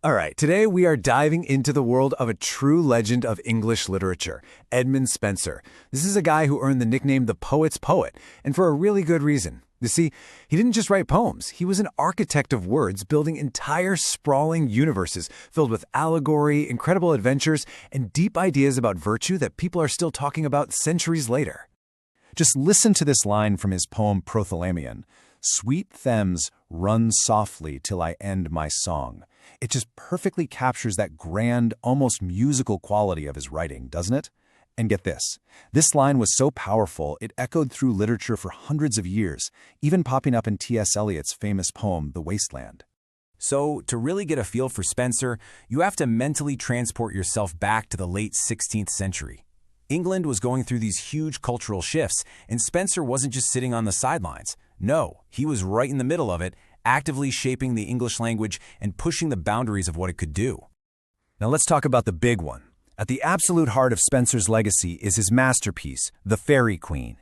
All right, today we are diving into the world of a true legend of English literature, Edmund Spenser. This is a guy who earned the nickname the Poet's Poet, and for a really good reason. You see, he didn't just write poems, he was an architect of words, building entire sprawling universes filled with allegory, incredible adventures, and deep ideas about virtue that people are still talking about centuries later. Just listen to this line from his poem Prothalamion. Sweet Thames, run softly till I end my song. It just perfectly captures that grand, almost musical quality of his writing, doesn't it? And get this. This line was so powerful, it echoed through literature for hundreds of years, even popping up in T.S. Eliot's famous poem, The Wasteland. So, to really get a feel for Spenser, you have to mentally transport yourself back to the late 16th century. England was going through these huge cultural shifts, and Spenser wasn't just sitting on the sidelines. No, he was right in the middle of it, actively shaping the English language and pushing the boundaries of what it could do. Now let's talk about the big one. At the absolute heart of Spenser's legacy is his masterpiece, The Faerie Queene.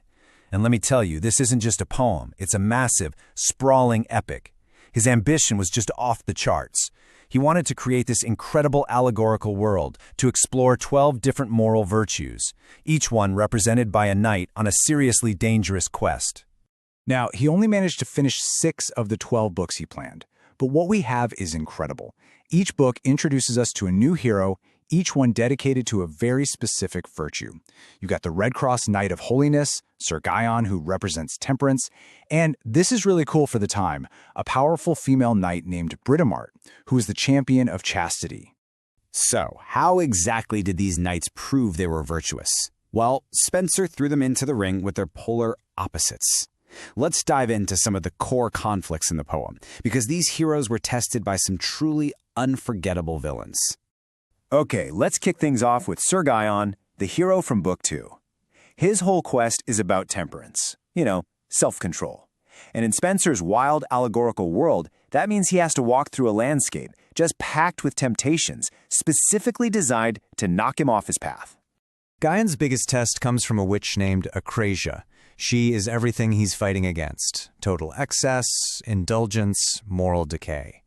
And let me tell you, this isn't just a poem, it's a massive, sprawling epic. His ambition was just off the charts. He wanted to create this incredible allegorical world, to explore 12 different moral virtues, each one represented by a knight on a seriously dangerous quest. Now, he only managed to finish 6 of the 12 books he planned, but what we have is incredible. Each book introduces us to a new hero, each one dedicated to a very specific virtue. You've got the Red Cross Knight of Holiness, Sir Guyon, who represents temperance, and this is really cool for the time, a powerful female knight named Britomart, who is the champion of chastity. So, how exactly did these knights prove they were virtuous? Well, Spenser threw them into the ring with their polar opposites. Let's dive into some of the core conflicts in the poem, because these heroes were tested by some truly unforgettable villains. Okay, let's kick things off with Sir Guyon, the hero from Book 2. His whole quest is about temperance, self-control. And in Spenser's wild allegorical world, that means he has to walk through a landscape just packed with temptations, specifically designed to knock him off his path. Guyon's biggest test comes from a witch named Acrasia. She is everything he's fighting against: total excess, indulgence, moral decay.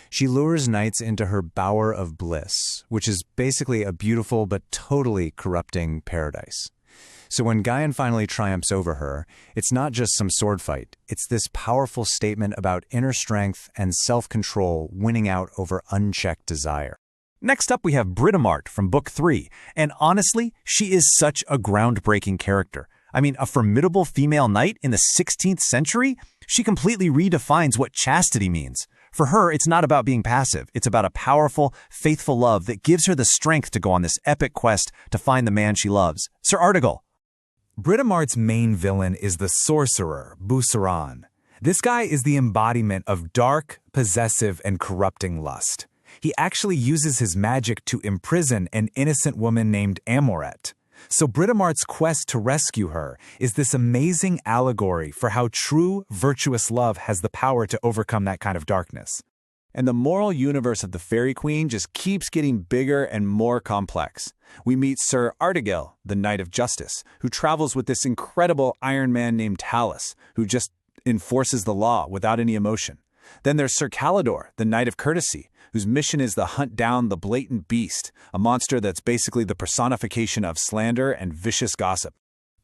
She lures knights into her bower of bliss, which is basically a beautiful but totally corrupting paradise. So when Guyon finally triumphs over her, it's not just some sword fight. It's this powerful statement about inner strength and self-control winning out over unchecked desire. Next up, we have Britomart from Book 3, and honestly, she is such a groundbreaking character. I mean, a formidable female knight in the 16th century? She completely redefines what chastity means. For her, it's not about being passive. It's about a powerful, faithful love that gives her the strength to go on this epic quest to find the man she loves. Sir Artegal. Britomart's main villain is the sorcerer, Buceran. This guy is the embodiment of dark, possessive, and corrupting lust. He actually uses his magic to imprison an innocent woman named Amoret. So Britomart's quest to rescue her is this amazing allegory for how true, virtuous love has the power to overcome that kind of darkness. And the moral universe of the Faerie Queene just keeps getting bigger and more complex. We meet Sir Artegal, the Knight of Justice, who travels with this incredible Iron Man named Talus, who just enforces the law without any emotion. Then there's Sir Calidor, the Knight of Courtesy, whose mission is to hunt down the blatant beast, a monster that's basically the personification of slander and vicious gossip.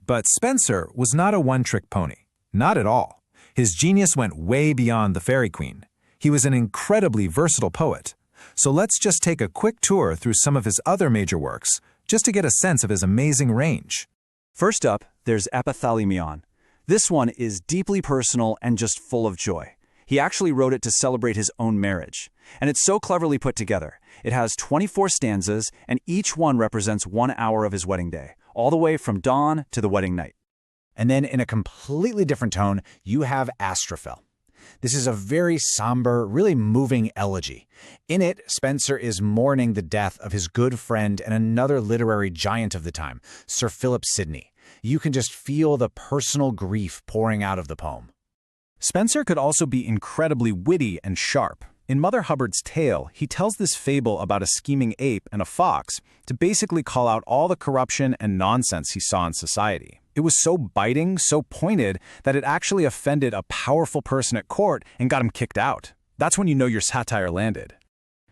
But Spenser was not a one-trick pony. Not at all. His genius went way beyond the Faerie Queene. He was an incredibly versatile poet. So let's just take a quick tour through some of his other major works, just to get a sense of his amazing range. First up, there's Epithalamion. This one is deeply personal and just full of joy. He actually wrote it to celebrate his own marriage. And it's so cleverly put together. It has 24 stanzas, and each one represents 1 hour of his wedding day, all the way from dawn to the wedding night. And then in a completely different tone, you have Astrophel. This is a very somber, really moving elegy. In it, Spenser is mourning the death of his good friend and another literary giant of the time, Sir Philip Sidney. You can just feel the personal grief pouring out of the poem. Spenser could also be incredibly witty and sharp. In Mother Hubbard's Tale, he tells this fable about a scheming ape and a fox to basically call out all the corruption and nonsense he saw in society. It was so biting, so pointed, that it actually offended a powerful person at court and got him kicked out. That's when you know your satire landed.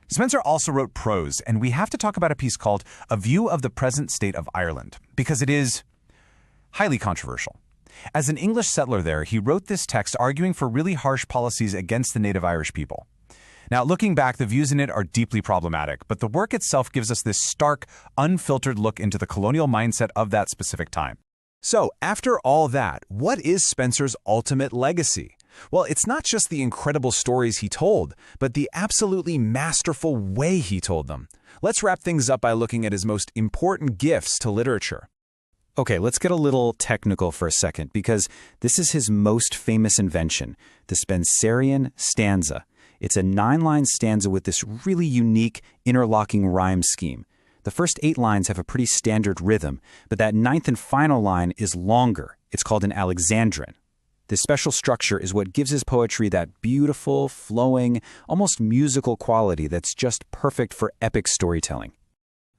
Spenser also wrote prose, and we have to talk about a piece called A View of the Present State of Ireland, because it is highly controversial. As an English settler there, he wrote this text arguing for really harsh policies against the native Irish people. Now, looking back, the views in it are deeply problematic, but the work itself gives us this stark, unfiltered look into the colonial mindset of that specific time. So, after all that, what is Spenser's ultimate legacy? Well, it's not just the incredible stories he told, but the absolutely masterful way he told them. Let's wrap things up by looking at his most important gifts to literature. Okay, let's get a little technical for a second, because this is his most famous invention, the Spenserian stanza. It's a 9-line stanza with this really unique interlocking rhyme scheme. The first 8 lines have a pretty standard rhythm, but that 9th and final line is longer. It's called an Alexandrine. This special structure is what gives his poetry that beautiful, flowing, almost musical quality that's just perfect for epic storytelling.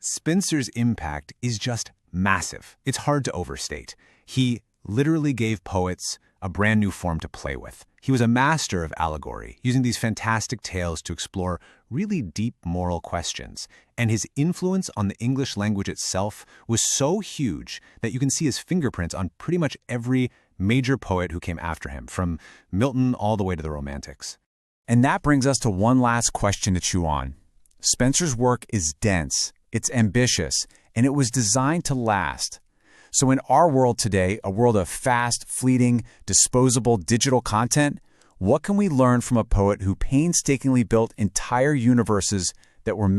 Spenser's impact is just massive. It's hard to overstate. He literally gave poets a brand new form to play with. He was a master of allegory, using these fantastic tales to explore really deep moral questions. And his influence on the English language itself was so huge that you can see his fingerprints on pretty much every major poet who came after him, from Milton all the way to the Romantics. And that brings us to one last question to chew on. Spenser's work is dense, it's ambitious, and it was designed to last. So in our world today, a world of fast, fleeting, disposable digital content, what can we learn from a poet who painstakingly built entire universes that were meant